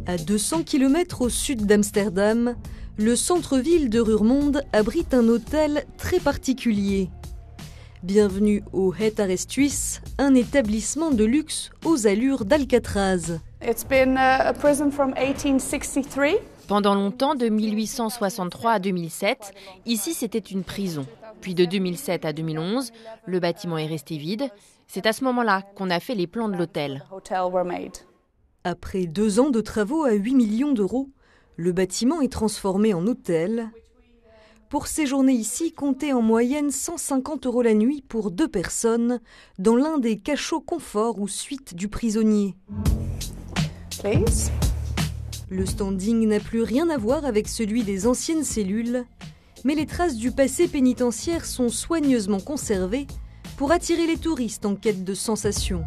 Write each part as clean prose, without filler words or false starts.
À 200 km au sud d'Amsterdam, le centre-ville de Roermond abrite un hôtel très particulier. Bienvenue au Het Arrestuis, un établissement de luxe aux allures d'Alcatraz. Pendant longtemps, de 1863 à 2007, ici c'était une prison. Puis de 2007 à 2011, le bâtiment est resté vide. C'est à ce moment-là qu'on a fait les plans de l'hôtel. Après 2 ans de travaux à 8 millions d'euros, le bâtiment est transformé en hôtel. Pour séjourner ici, comptez en moyenne 150 € la nuit pour 2 personnes dans l'un des cachots confort ou suite du prisonnier. Please. Le standing n'a plus rien à voir avec celui des anciennes cellules, mais les traces du passé pénitentiaire sont soigneusement conservées pour attirer les touristes en quête de sensations.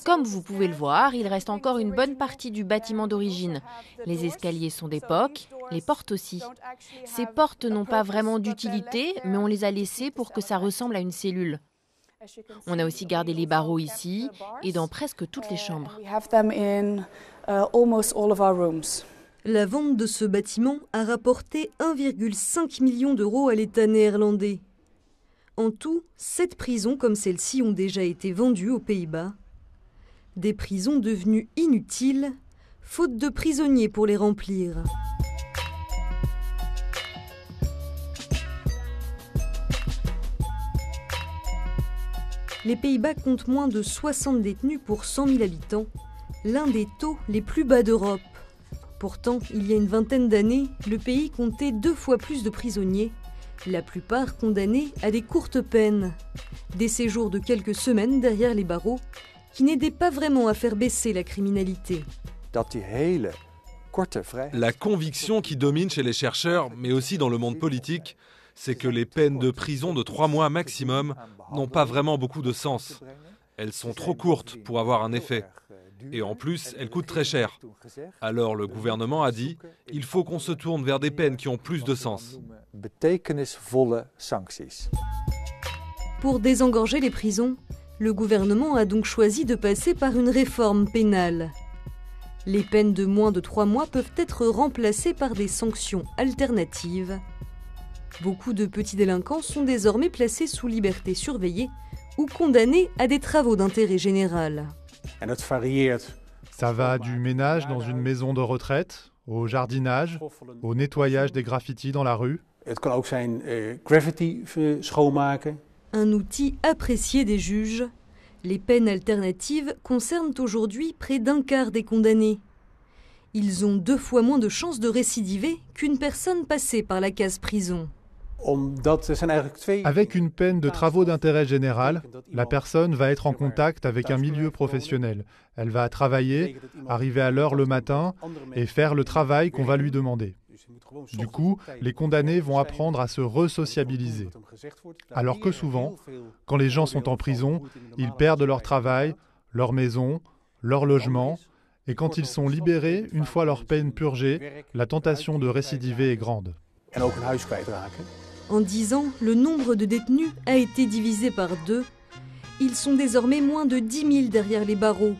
Comme vous pouvez le voir, il reste encore une bonne partie du bâtiment d'origine. Les escaliers sont d'époque, les portes aussi. Ces portes n'ont pas vraiment d'utilité, mais on les a laissées pour que ça ressemble à une cellule. On a aussi gardé les barreaux ici et dans presque toutes les chambres. La vente de ce bâtiment a rapporté 1,5 million d'euros à l'État néerlandais. En tout, 7 prisons comme celle-ci ont déjà été vendues aux Pays-Bas. Des prisons devenues inutiles, faute de prisonniers pour les remplir. Les Pays-Bas comptent moins de 60 détenus pour 100 000 habitants, l'un des taux les plus bas d'Europe. Pourtant, il y a une vingtaine d'années, le pays comptait 2 fois plus de prisonniers, la plupart condamnés à des courtes peines. Des séjours de quelques semaines derrière les barreaux qui n'aidaient pas vraiment à faire baisser la criminalité. La conviction qui domine chez les chercheurs, mais aussi dans le monde politique, c'est que les peines de prison de 3 mois maximum n'ont pas vraiment beaucoup de sens. Elles sont trop courtes pour avoir un effet. Et en plus, elles coûtent très cher. Alors le gouvernement a dit, il faut qu'on se tourne vers des peines qui ont plus de sens. Pour désengorger les prisons, le gouvernement a donc choisi de passer par une réforme pénale. Les peines de moins de 3 mois peuvent être remplacées par des sanctions alternatives. Beaucoup de petits délinquants sont désormais placés sous liberté surveillée ou condamnés à des travaux d'intérêt général. Ça va du ménage dans une maison de retraite, au jardinage, au nettoyage des graffitis dans la rue. Un outil apprécié des juges. Les peines alternatives concernent aujourd'hui près d'un quart des condamnés. Ils ont 2 fois moins de chances de récidiver qu'une personne passée par la case prison. Avec une peine de travaux d'intérêt général, la personne va être en contact avec un milieu professionnel. Elle va travailler, arriver à l'heure le matin et faire le travail qu'on va lui demander. Du coup, les condamnés vont apprendre à se resociabiliser. Alors que souvent, quand les gens sont en prison, ils perdent leur travail, leur maison, leur logement. Et quand ils sont libérés, une fois leur peine purgée, la tentation de récidiver est grande. En 10 ans, le nombre de détenus a été divisé par 2. Ils sont désormais moins de 10 000 derrière les barreaux.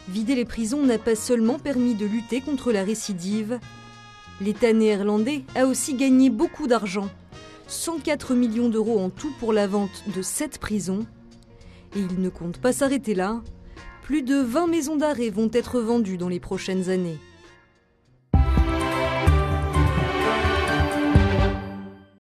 Vider les prisons n'a pas seulement permis de lutter contre la récidive. L'État néerlandais a aussi gagné beaucoup d'argent. 104 millions d'euros en tout pour la vente de 7 prisons. Et il ne compte pas s'arrêter là. Plus de 20 maisons d'arrêt vont être vendues dans les prochaines années.